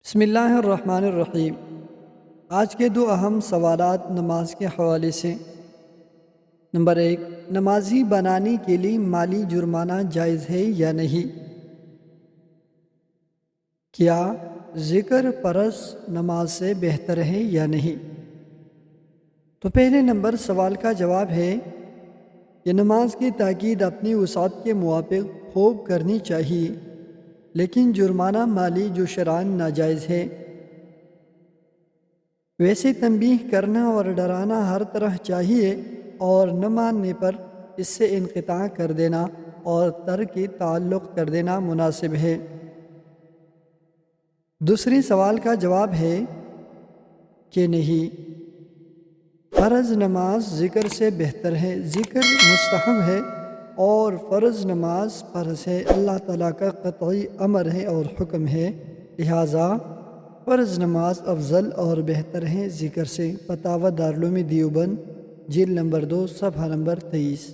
بسم اللہ الرحمن الرحیم۔ آج کے دو اہم سوالات نماز کے حوالے سے۔ نمبر 1، نمازی بنانے کے لیے مالی جرمانہ جائز ہے یا نہیں؟ کیا ذکر فرض نماز سے بہتر ہے یا نہیں؟ تو پہلے نمبر سوال کا جواب ہے کہ نماز کی تاکید اپنی وسعت کے موافق خوب کرنی چاہیے، لیکن جرمانہ مالی جو شرعاً ناجائز ہے۔ ویسے تنبیہ کرنا اور ڈرانا ہر طرح چاہیے، اور نہ ماننے پر اس سے انقطاع کر دینا اور ترک تعلق کر دینا مناسب ہے۔ دوسری سوال کا جواب ہے کہ نہیں، فرض نماز ذکر سے بہتر ہے۔ ذکر مستحب ہے اور فرض نماز فرض ہے، اللہ تعالیٰ کا قطعی امر ہے اور حکم ہے، لہٰذا فرض نماز افضل اور بہتر ہے ذکر سے۔ فتاوی دارالعلوم دیوبند، جلد نمبر 2، صفحہ نمبر 23۔